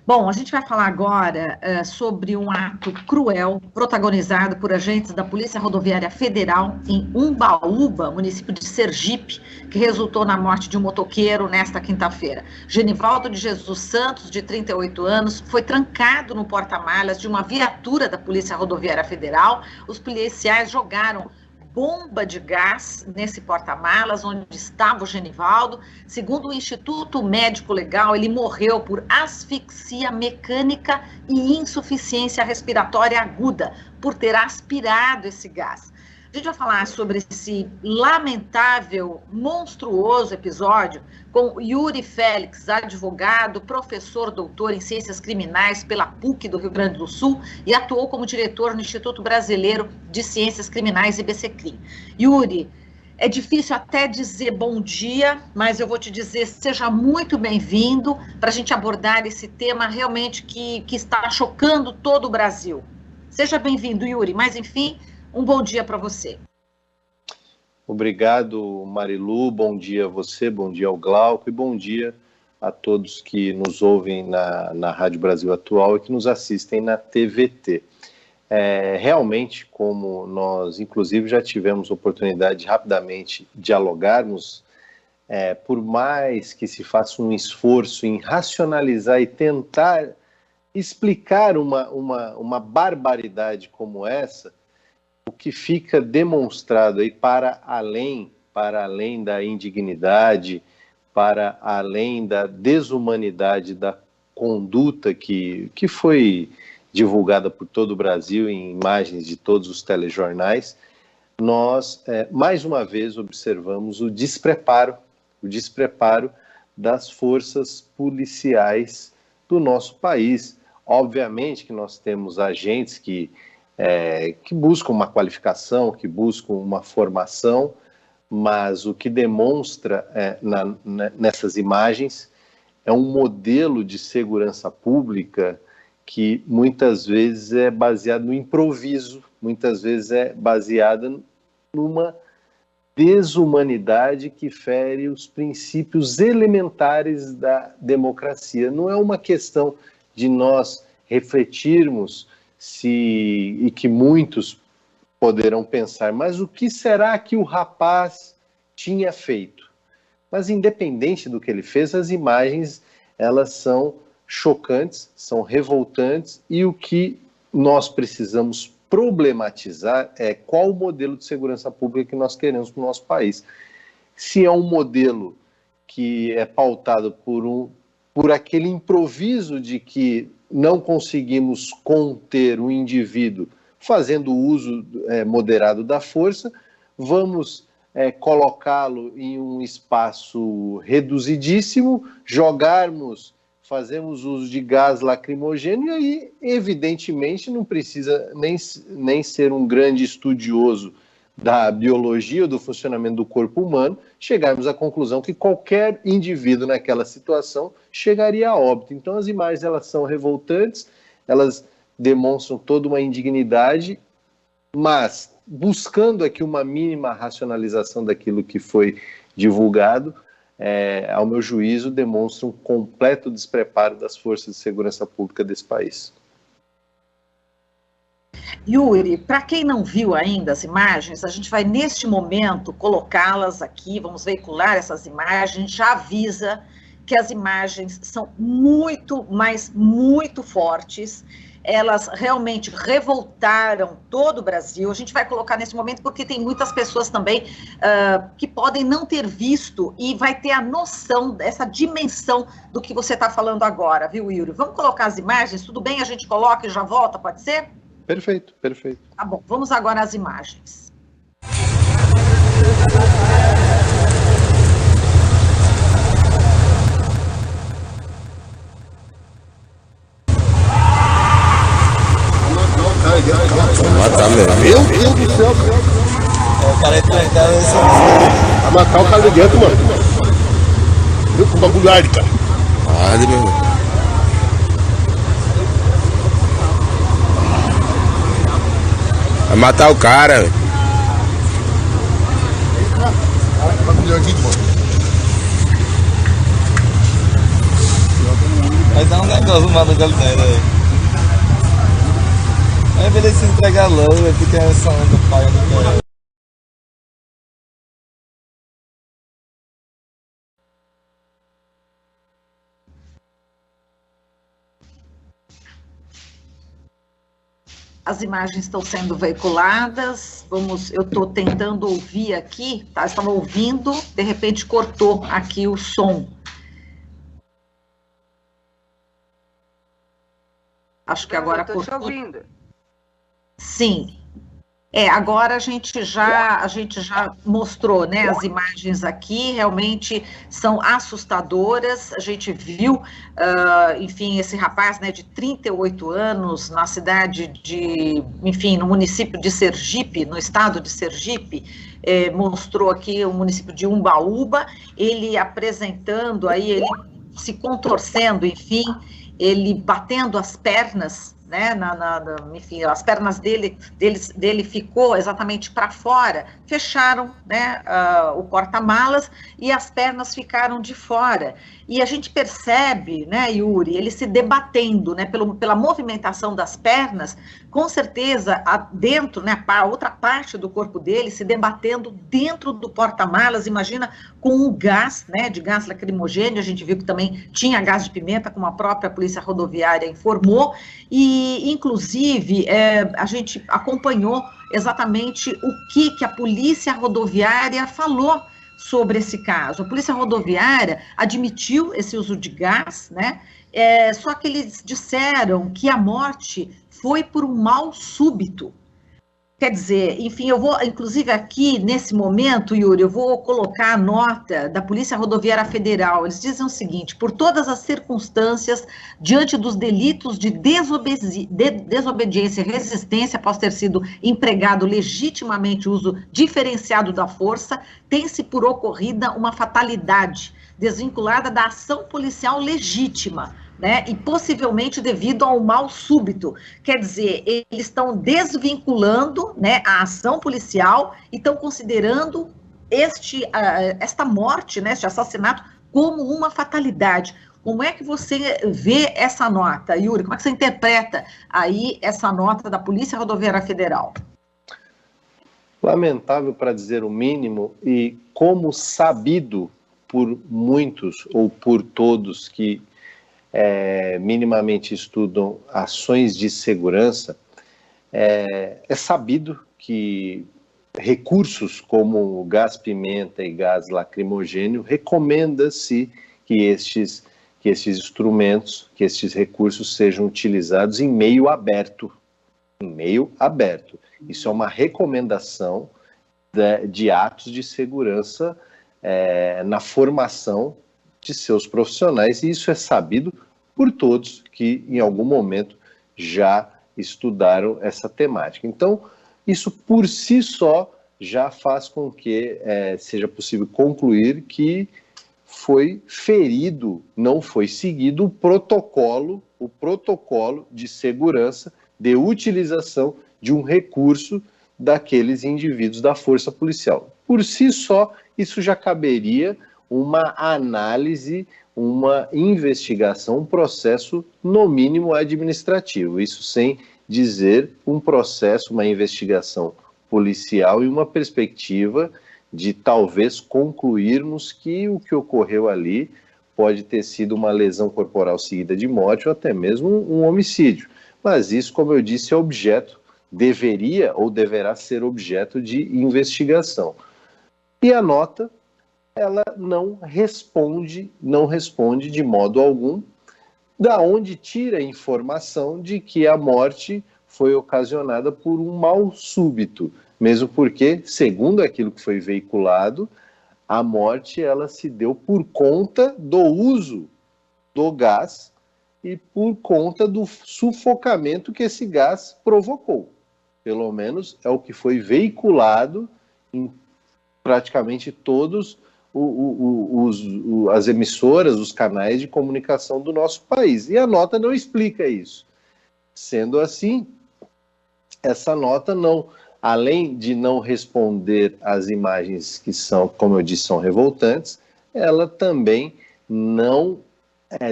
Bom, a gente vai falar agora sobre um ato cruel protagonizado por agentes da Polícia Rodoviária Federal em Umbaúba, município de Sergipe, que resultou na morte de um motoqueiro nesta quinta-feira. Genivaldo de Jesus Santos, de 38 anos, foi trancado no porta-malas de uma viatura da Polícia Rodoviária Federal. Os policiais jogaram bomba de gás nesse porta-malas onde estava o Genivaldo. Segundo o Instituto Médico Legal, ele morreu por asfixia mecânica e insuficiência respiratória aguda, por ter aspirado esse gás. A gente vai falar sobre esse lamentável, monstruoso episódio com Yuri Félix, advogado, professor doutor em Ciências Criminais pela PUC do Rio Grande do Sul e atuou como diretor no Instituto Brasileiro de Ciências Criminais, IBCCRIM. Yuri, é difícil até dizer bom dia, mas eu vou te dizer, seja muito bem-vindo para a gente abordar esse tema realmente que está chocando todo o Brasil. Seja bem-vindo, Yuri, mas enfim, um bom dia para você. Obrigado, Marilu. Bom dia a você, bom dia ao Glauco e bom dia a todos que nos ouvem na Rádio Brasil Atual e que nos assistem na TVT. Realmente, como nós, inclusive, já tivemos oportunidade de rapidamente dialogarmos, por mais que se faça um esforço em racionalizar e tentar explicar uma barbaridade como essa, o que fica demonstrado aí para além da indignidade, para além da desumanidade da conduta que foi divulgada por todo o Brasil em imagens de todos os telejornais, nós mais uma vez observamos o despreparo das forças policiais do nosso país. Obviamente que nós temos agentes que buscam uma qualificação, que buscam uma formação, mas o que demonstra nessas imagens é um modelo de segurança pública que muitas vezes é baseado no improviso, muitas vezes é baseada numa desumanidade que fere os princípios elementares da democracia. Não é uma questão de nós refletirmos e que muitos poderão pensar, mas o que será que o rapaz tinha feito? Mas independente do que ele fez, as imagens, elas são chocantes, são revoltantes, e o que nós precisamos problematizar é qual o modelo de segurança pública que nós queremos para o nosso país. Se é um modelo que é pautado por aquele improviso de que não conseguimos conter o indivíduo fazendo uso moderado da força, vamos colocá-lo em um espaço reduzidíssimo, fazemos uso de gás lacrimogêneo, e aí, evidentemente, não precisa nem ser um grande estudioso da biologia ou do funcionamento do corpo humano, chegarmos à conclusão que qualquer indivíduo naquela situação chegaria a óbito. Então as imagens, elas são revoltantes, elas demonstram toda uma indignidade, mas buscando aqui uma mínima racionalização daquilo que foi divulgado, ao meu juízo, demonstra um completo despreparo das forças de segurança pública desse país. Yuri, para quem não viu ainda as imagens, a gente vai neste momento colocá-las aqui, vamos veicular essas imagens, já avisa que as imagens são muito, mas muito fortes, elas realmente revoltaram todo o Brasil. A gente vai colocar nesse momento porque tem muitas pessoas também que podem não ter visto e vai ter a noção dessa dimensão do que você está falando agora, viu, Yuri? Vamos colocar as imagens, tudo bem? A gente coloca e já volta, pode ser? Perfeito, perfeito. Tá bom, vamos agora às imagens. Meu Deus do céu, o cara é trancado nesse. Vai matar o cara de dentro, mano. Viu que bagulho arde, cara? Arde, meu irmão. Vai matar o cara, velho. Bagulho aqui, pô. Mas dá um negócio uma galera aí. É pra ele se entregar logo, porque essa onda paga do cara. As imagens estão sendo veiculadas. Eu estou tentando ouvir aqui, tá? Estava ouvindo, de repente cortou aqui o som. Acho que agora cortou. Estou te ouvindo. Sim. Agora a gente já mostrou, né, as imagens aqui, realmente são assustadoras. A gente viu, enfim, esse rapaz, né, de 38 anos, na cidade no município de Sergipe, no estado de Sergipe, mostrou aqui o município de Umbaúba, ele apresentando aí, ele se contorcendo, enfim, ele batendo as pernas, né, enfim, as pernas dele ficou exatamente para fora, fecharam, né, o porta-malas e as pernas ficaram de fora. E a gente percebe, né, Yuri, ele se debatendo, né, pela movimentação das pernas, com certeza, dentro, né, a outra parte do corpo dele se debatendo dentro do porta-malas, imagina, com um gás, né, de gás lacrimogêneo. A gente viu que também tinha gás de pimenta, como a própria Polícia Rodoviária informou, e, inclusive, a gente acompanhou exatamente o que a Polícia Rodoviária falou sobre esse caso. A Polícia Rodoviária admitiu esse uso de gás, né? Só que eles disseram que a morte foi por um mal súbito. Quer dizer, enfim, eu vou, inclusive aqui, nesse momento, Yuri, eu vou colocar a nota da Polícia Rodoviária Federal. Eles dizem o seguinte: por todas as circunstâncias, diante dos delitos de desobediência e resistência após ter sido empregado legitimamente o uso diferenciado da força, tem-se por ocorrida uma fatalidade desvinculada da ação policial legítima, né, e possivelmente devido ao mal súbito. Quer dizer, eles estão desvinculando, né, a ação policial e estão considerando esta morte, né, este assassinato, como uma fatalidade. Como é que você vê essa nota, Yuri? Como é que você interpreta aí essa nota da Polícia Rodoviária Federal? Lamentável, para dizer o mínimo, e como sabido por muitos ou por todos que minimamente estudam ações de segurança, é sabido que recursos como gás pimenta e gás lacrimogêneo, recomenda-se que estes instrumentos, que estes recursos sejam utilizados em meio aberto. Em meio aberto. Isso é uma recomendação de atos de segurança na formação de seus profissionais, e isso é sabido por todos que em algum momento já estudaram essa temática. Então, isso por si só já faz com que seja possível concluir que foi ferido, não foi seguido o protocolo de segurança de utilização de um recurso daqueles indivíduos da força policial. Por si só, isso já caberia uma análise, uma investigação, um processo, no mínimo, administrativo. Isso sem dizer um processo, uma investigação policial e uma perspectiva de talvez concluirmos que o que ocorreu ali pode ter sido uma lesão corporal seguida de morte ou até mesmo um homicídio. Mas isso, como eu disse, é objeto, deveria ou deverá ser objeto de investigação. E a nota, ela não responde de modo algum, da onde tira a informação de que a morte foi ocasionada por um mal súbito, mesmo porque, segundo aquilo que foi veiculado, a morte ela se deu por conta do uso do gás e por conta do sufocamento que esse gás provocou. Pelo menos é o que foi veiculado em praticamente todos as emissoras, os canais de comunicação do nosso país. E a nota não explica isso. Sendo assim, essa nota não, além de não responder às imagens que são, como eu disse, são revoltantes, ela também não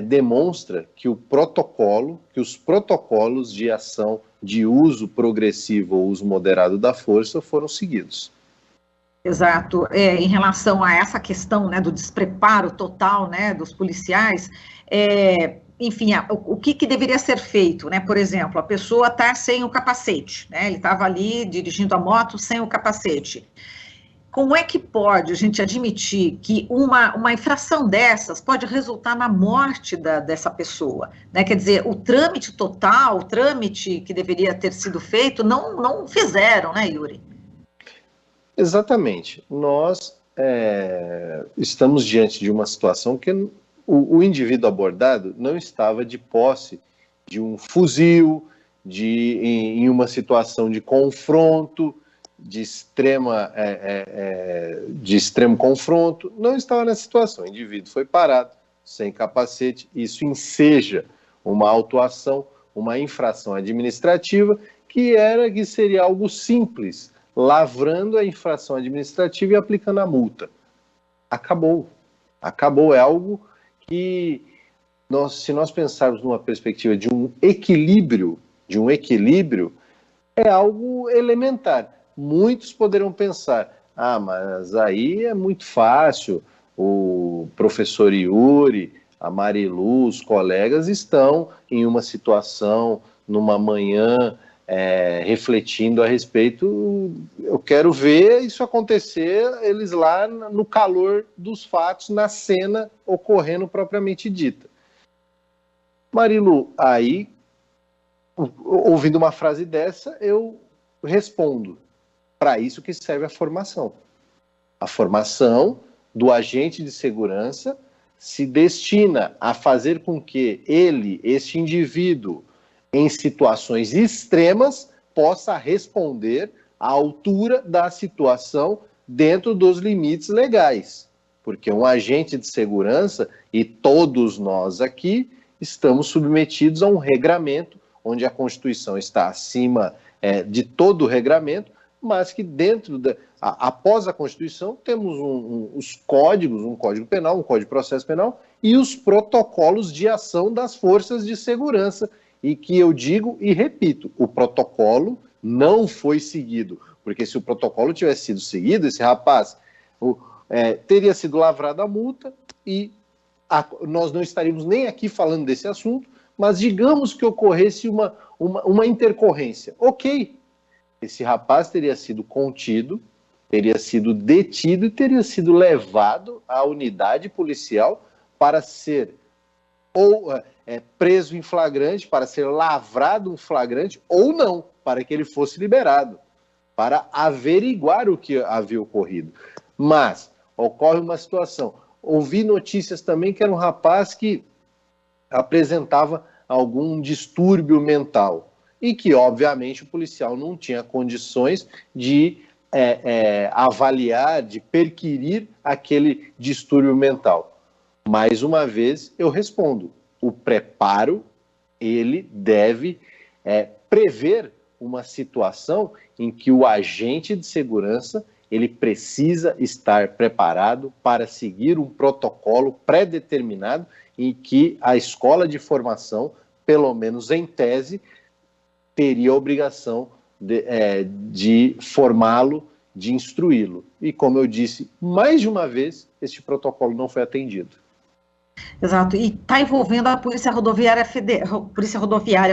demonstra que os protocolos de ação de uso progressivo ou uso moderado da força foram seguidos. Exato. Em relação a essa questão, né, do despreparo total, né, dos policiais, enfim, o que deveria ser feito, né? Por exemplo, a pessoa está sem o capacete, né? Ele estava ali dirigindo a moto sem o capacete. Como é que pode a gente admitir que uma infração dessas pode resultar na morte dessa pessoa, né? Quer dizer, o trâmite total, o trâmite que deveria ter sido feito, não fizeram, né, Yuri? Exatamente. Nós estamos diante de uma situação que o indivíduo abordado não estava de posse de um fuzil, em uma situação de confronto, de extremo confronto, não estava nessa situação. O indivíduo foi parado, sem capacete, isso enseja uma autuação, uma infração administrativa, que seria algo simples, lavrando a infração administrativa e aplicando a multa. Acabou, é algo que, se nós pensarmos numa perspectiva de um equilíbrio, é algo elementar. Muitos poderão pensar, mas aí é muito fácil, o professor Yuri, a Marilu, os colegas estão em uma situação, numa manhã, refletindo a respeito. Eu quero ver isso acontecer, eles lá no calor dos fatos, na cena ocorrendo propriamente dita. Marilu, aí, ouvindo uma frase dessa, eu respondo: para isso que serve a formação. A formação do agente de segurança se destina a fazer com que este indivíduo, em situações extremas, possa responder à altura da situação dentro dos limites legais. Porque um agente de segurança, e todos nós aqui, estamos submetidos a um regramento, onde a Constituição está acima de todo o regramento, mas que após a Constituição, temos os códigos, um Código Penal, um Código de Processo Penal, e os protocolos de ação das forças de segurança. E que eu digo e repito, o protocolo não foi seguido, porque se o protocolo tivesse sido seguido, esse rapaz teria sido lavrada a multa e nós não estaríamos nem aqui falando desse assunto, mas digamos que ocorresse uma intercorrência. Ok, esse rapaz teria sido contido, teria sido detido e teria sido levado à unidade policial para ser preso em flagrante, para ser lavrado um flagrante, ou não, para que ele fosse liberado, para averiguar o que havia ocorrido. Mas ocorre uma situação. Ouvi notícias também que era um rapaz que apresentava algum distúrbio mental e que, obviamente, o policial não tinha condições de avaliar, de perquirir aquele distúrbio mental. Mais uma vez, eu respondo: o preparo, ele deve prever uma situação em que o agente de segurança, ele precisa estar preparado para seguir um protocolo pré-determinado em que a escola de formação, pelo menos em tese, teria a obrigação de formá-lo, de instruí-lo. E como eu disse, mais de uma vez, este protocolo não foi atendido. Exato, e está envolvendo a Polícia Rodoviária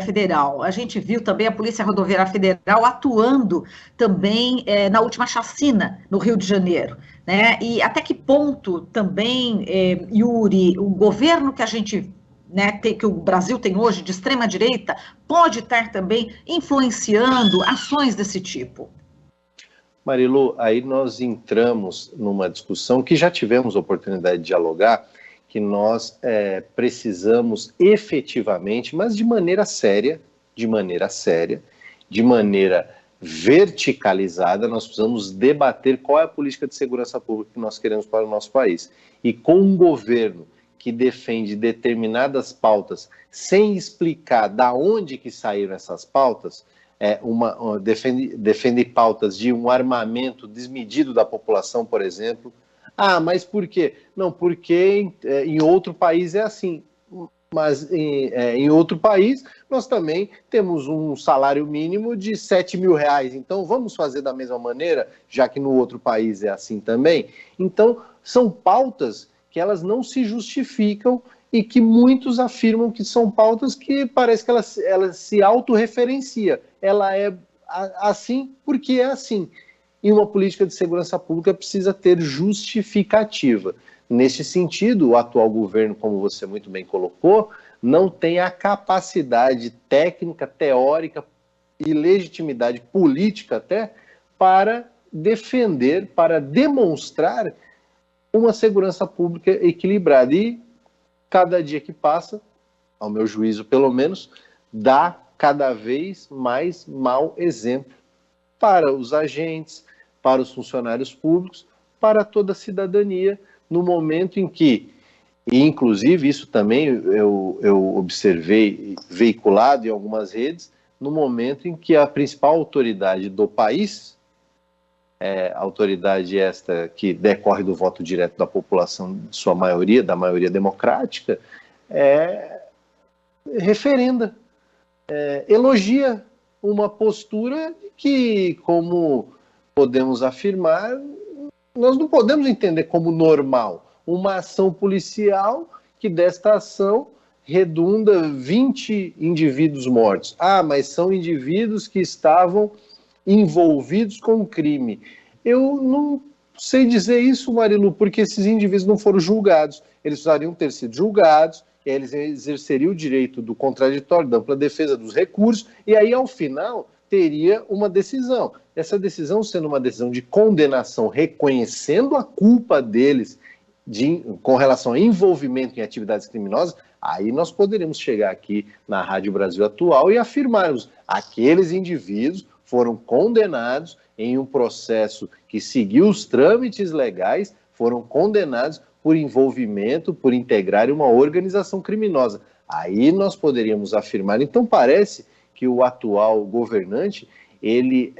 Federal. A gente viu também a Polícia Rodoviária Federal atuando também na última chacina no Rio de Janeiro, né? E até que ponto também, Yuri, o governo que a gente, né, que o Brasil tem hoje, de extrema direita, pode estar também influenciando ações desse tipo? Marilu, aí nós entramos numa discussão que já tivemos a oportunidade de dialogar, que nós precisamos efetivamente, mas de maneira séria, de maneira verticalizada, nós precisamos debater qual é a política de segurança pública que nós queremos para o nosso país. E com um governo que defende determinadas pautas sem explicar da onde que saíram essas pautas, defende pautas de um armamento desmedido da população, por exemplo. Mas por quê? Não, porque em outro país é assim. Mas em outro país, nós também temos um salário mínimo de R$7 mil. Então, vamos fazer da mesma maneira, já que no outro país é assim também? Então, são pautas que elas não se justificam e que muitos afirmam que são pautas que parece que ela se autorreferencia. Ela é assim porque é assim. E uma política de segurança pública precisa ter justificativa. Neste sentido, o atual governo, como você muito bem colocou, não tem a capacidade técnica, teórica e legitimidade política até para defender, para demonstrar uma segurança pública equilibrada. E cada dia que passa, ao meu juízo pelo menos, dá cada vez mais mau exemplo para os agentes, para os funcionários públicos, para toda a cidadania, no momento em que, e inclusive isso também eu observei veiculado em algumas redes, no momento em que a principal autoridade do país, autoridade esta que decorre do voto direto da população, de sua maioria, da maioria democrática, referenda, elogia uma postura que, como podemos afirmar, nós não podemos entender como normal. Uma ação policial que desta ação redunda 20 indivíduos mortos. Ah, mas são indivíduos que estavam envolvidos com o crime. Eu não sei dizer isso, Marilu, porque esses indivíduos não foram julgados. Eles precisariam ter sido julgados, e aí eles exerceriam o direito do contraditório, da ampla defesa dos recursos, e aí, ao final, teria uma decisão. Essa decisão sendo uma decisão de condenação, reconhecendo a culpa deles com relação a envolvimento em atividades criminosas, aí nós poderíamos chegar aqui na Rádio Brasil Atual e afirmarmos: aqueles indivíduos foram condenados em um processo que seguiu os trâmites legais, foram condenados por envolvimento, por integrar uma organização criminosa. Aí nós poderíamos afirmar. Então parece que o atual governante, ele,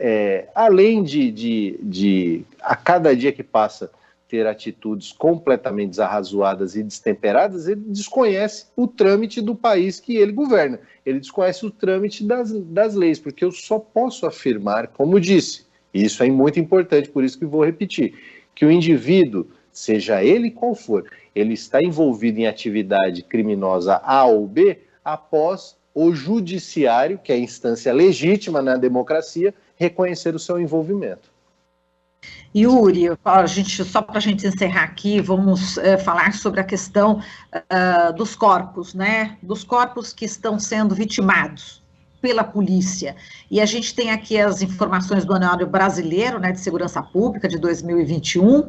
além de a cada dia que passa ter atitudes completamente desarrazoadas e destemperadas, ele desconhece o trâmite do país que ele governa. Ele desconhece o trâmite das leis, porque eu só posso afirmar, como disse, e isso é muito importante, por isso que vou repetir, que o indivíduo, seja ele qual for, ele está envolvido em atividade criminosa A ou B após o judiciário, que é a instância legítima na democracia, reconhecer o seu envolvimento. Yuri, só para a gente encerrar aqui, vamos falar sobre a questão dos corpos, né? Dos corpos que estão sendo vitimados pela polícia. E a gente tem aqui as informações do Anuário Brasileiro, né, de Segurança Pública de 2021,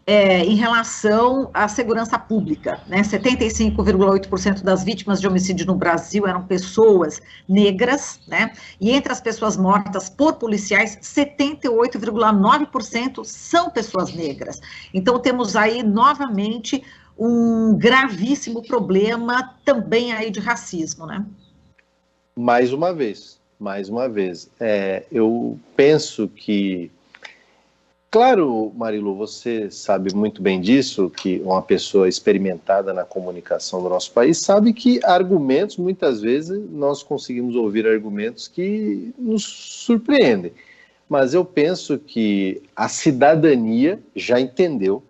em relação à segurança pública, né? 75,8% das vítimas de homicídio no Brasil eram pessoas negras, né? E entre as pessoas mortas por policiais, 78,9% são pessoas negras. Então temos aí novamente um gravíssimo problema também aí de racismo, né? Mais uma vez, eu penso que, claro, Marilu, você sabe muito bem disso, que uma pessoa experimentada na comunicação do nosso país sabe que argumentos, muitas vezes, nós conseguimos ouvir argumentos que nos surpreendem, mas eu penso que a cidadania já entendeu,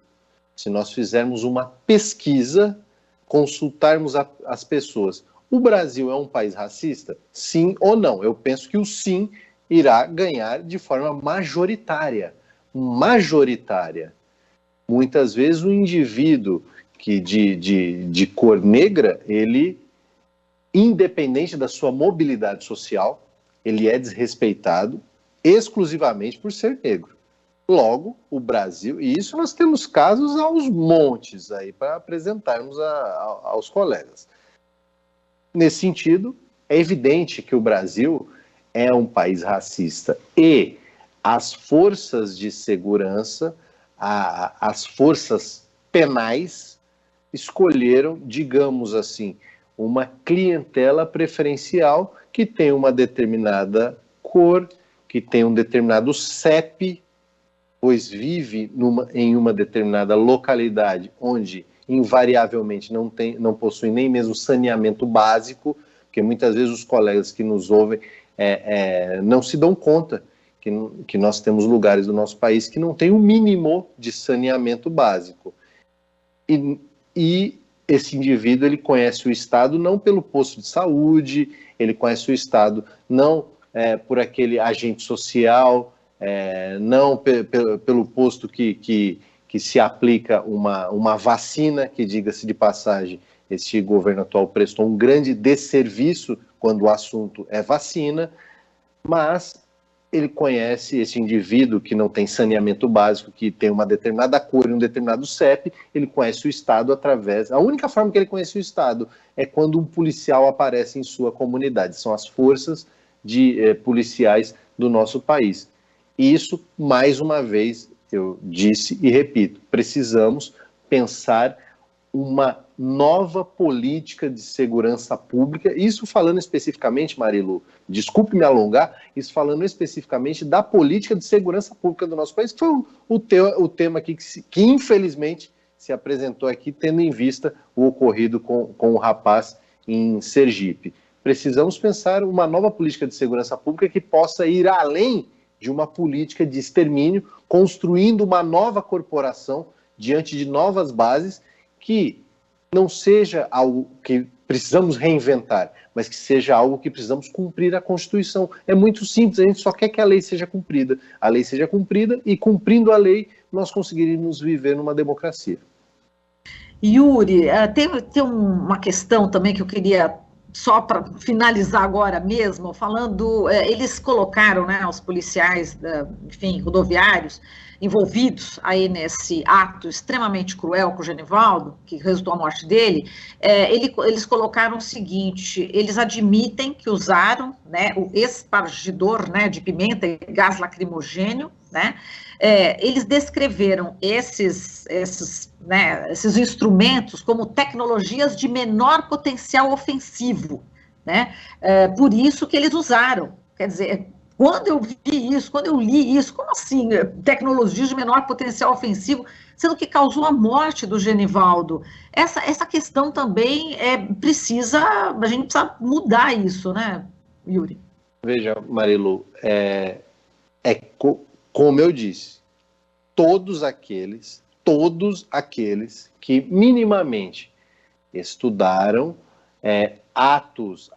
se nós fizermos uma pesquisa, consultarmos as pessoas. O Brasil é um país racista? Sim ou não? Eu penso que o sim irá ganhar de forma majoritária. Muitas vezes o indivíduo que de cor negra, ele, independente da sua mobilidade social, ele é desrespeitado exclusivamente por ser negro. Logo, o Brasil, e isso nós temos casos aos montes aí para apresentarmos aos colegas. Nesse sentido, é evidente que o Brasil é um país racista e as forças de segurança, as forças penais escolheram, digamos assim, uma clientela preferencial que tem uma determinada cor, que tem um determinado CEP, pois vive em uma determinada localidade onde invariavelmente não possuem nem mesmo saneamento básico, porque muitas vezes os colegas que nos ouvem não se dão conta que nós temos lugares do nosso país que não tem o mínimo de saneamento básico. E esse indivíduo, ele conhece o Estado não pelo posto de saúde, ele conhece o Estado não por aquele agente social, não pelo posto que se aplica uma vacina, que, diga-se de passagem, este governo atual prestou um grande desserviço quando o assunto é vacina, mas ele conhece esse indivíduo que não tem saneamento básico, que tem uma determinada cor e um determinado CEP, ele conhece o Estado através... A única forma que ele conhece o Estado é quando um policial aparece em sua comunidade, são as forças policiais do nosso país. E isso, mais uma vez, eu disse e repito, precisamos pensar uma nova política de segurança pública, isso falando especificamente, Marilu, desculpe me alongar, isso falando especificamente da política de segurança pública do nosso país, que foi o tema aqui que infelizmente se apresentou aqui, tendo em vista o ocorrido com o rapaz em Sergipe. Precisamos pensar uma nova política de segurança pública que possa ir além de uma política de extermínio, construindo uma nova corporação diante de novas bases, que não seja algo que precisamos reinventar, mas que seja algo que precisamos cumprir a Constituição. É muito simples, a gente só quer que a lei seja cumprida. A lei seja cumprida e, cumprindo a lei, nós conseguiríamos viver numa democracia. Yuri, tem uma questão também que eu queria, só para finalizar agora mesmo, falando, eles colocaram, né, os policiais, enfim, rodoviários, envolvidos aí nesse ato extremamente cruel com o Genivaldo, que resultou a morte dele, eles colocaram o seguinte: eles admitem que usaram, né, o espargidor, né, de pimenta e gás lacrimogêneo, né, eles descreveram esses instrumentos como tecnologias de menor potencial ofensivo, né, por isso que eles usaram, quer dizer... Quando eu vi isso, quando eu li isso, como assim, tecnologias de menor potencial ofensivo, sendo que causou a morte do Genivaldo? Essa questão também a gente precisa mudar isso, né, Yuri? Veja, Marilu, como eu disse, todos aqueles que minimamente estudaram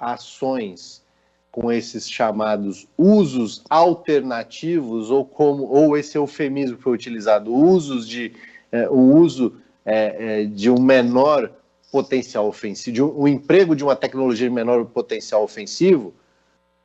ações com esses chamados usos alternativos, ou esse eufemismo que foi utilizado, o uso de um menor potencial ofensivo, o emprego de uma tecnologia de menor potencial ofensivo,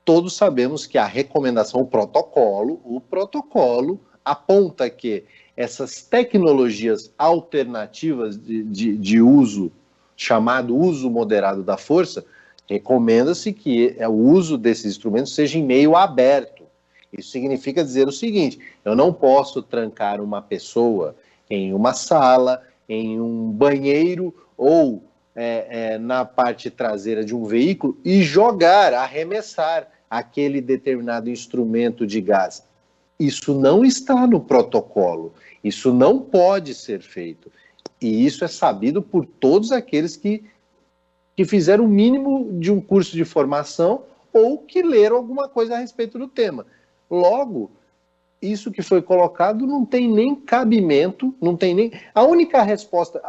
todos sabemos que a recomendação, o protocolo aponta que essas tecnologias alternativas de uso, chamado uso moderado da força, recomenda-se que o uso desses instrumentos seja em meio aberto. Isso significa dizer o seguinte: eu não posso trancar uma pessoa em uma sala, em um banheiro ou na parte traseira de um veículo e arremessar aquele determinado instrumento de gás. Isso não está no protocolo, isso não pode ser feito. E isso é sabido por todos aqueles que fizeram o mínimo de um curso de formação ou que leram alguma coisa a respeito do tema. Logo, isso que foi colocado não tem nem cabimento, não tem nem... A única resposta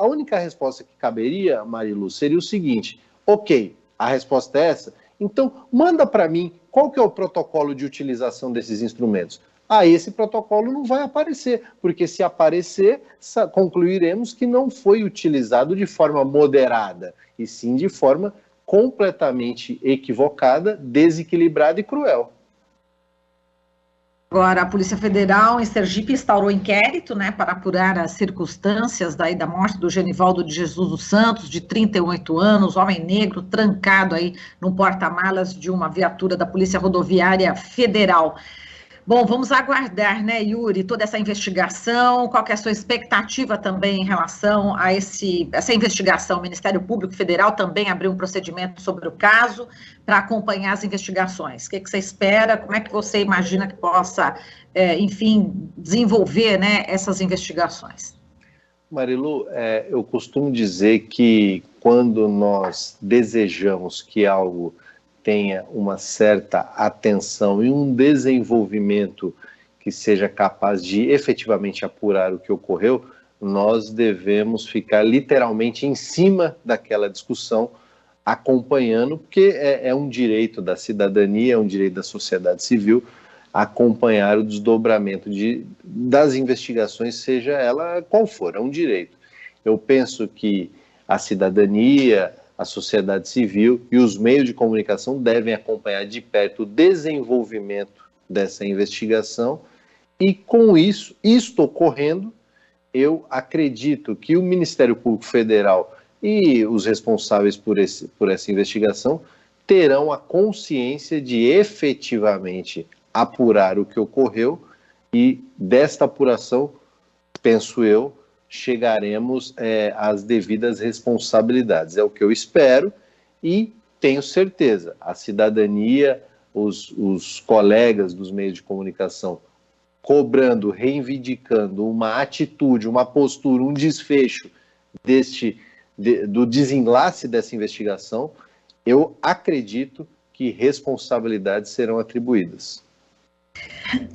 que caberia, Marilu, seria o seguinte: ok, a resposta é essa, então manda para mim qual que é o protocolo de utilização desses instrumentos. Esse protocolo não vai aparecer, porque se aparecer, concluiremos que não foi utilizado de forma moderada, e sim de forma completamente equivocada, desequilibrada e cruel. Agora, a Polícia Federal em Sergipe instaurou inquérito, né, para apurar as circunstâncias da morte do Genivaldo de Jesus dos Santos, de 38 anos, homem negro, trancado aí no porta-malas de uma viatura da Polícia Rodoviária Federal. Bom, vamos aguardar, né, Yuri, toda essa investigação. Qual que é a sua expectativa também em relação a essa investigação? O Ministério Público Federal também abriu um procedimento sobre o caso para acompanhar as investigações. O que você espera? Como é que você imagina que possa, enfim, desenvolver, né, essas investigações? Marilu, eu costumo dizer que quando nós desejamos que algo tenha uma certa atenção e um desenvolvimento que seja capaz de efetivamente apurar o que ocorreu, nós devemos ficar literalmente em cima daquela discussão, acompanhando, porque é um direito da cidadania, é um direito da sociedade civil acompanhar o desdobramento das investigações, seja ela qual for, é um direito. Eu penso que a cidadania, a sociedade civil e os meios de comunicação devem acompanhar de perto o desenvolvimento dessa investigação e, com isso, isto ocorrendo, eu acredito que o Ministério Público Federal e os responsáveis por essa investigação terão a consciência de efetivamente apurar o que ocorreu e desta apuração, penso eu, chegaremos às devidas responsabilidades. É o que eu espero e tenho certeza, a cidadania, os colegas dos meios de comunicação cobrando, reivindicando uma atitude, uma postura, um desfecho do desenlace dessa investigação, eu acredito que responsabilidades serão atribuídas.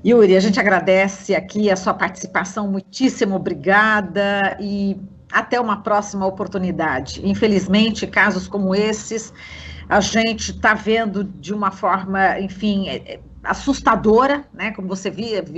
Yuri, a gente agradece aqui a sua participação, muitíssimo obrigada e até uma próxima oportunidade. Infelizmente, casos como esses, a gente está vendo de uma forma, enfim, assustadora, né? Como você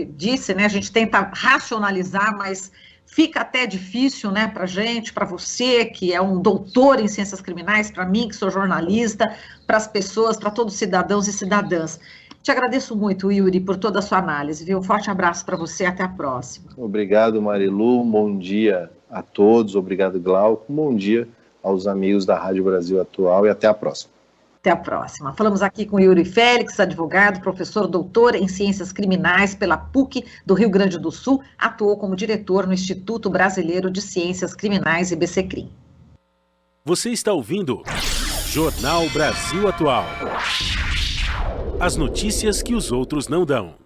disse, né? A gente tenta racionalizar, mas fica até difícil, né, para a gente, para você, que é um doutor em ciências criminais, para mim, que sou jornalista, para as pessoas, para todos os cidadãos e cidadãs. Te agradeço muito, Yuri, por toda a sua análise, viu? Um forte abraço para você, até a próxima. Obrigado, Marilu, bom dia a todos, obrigado, Glauco, bom dia aos amigos da Rádio Brasil Atual e até a próxima. Até a próxima. Falamos aqui com Yuri Félix, advogado, professor doutor em Ciências Criminais pela PUC do Rio Grande do Sul, atuou como diretor no Instituto Brasileiro de Ciências Criminais, IBCCRIM. Você está ouvindo Jornal Brasil Atual. As notícias que os outros não dão.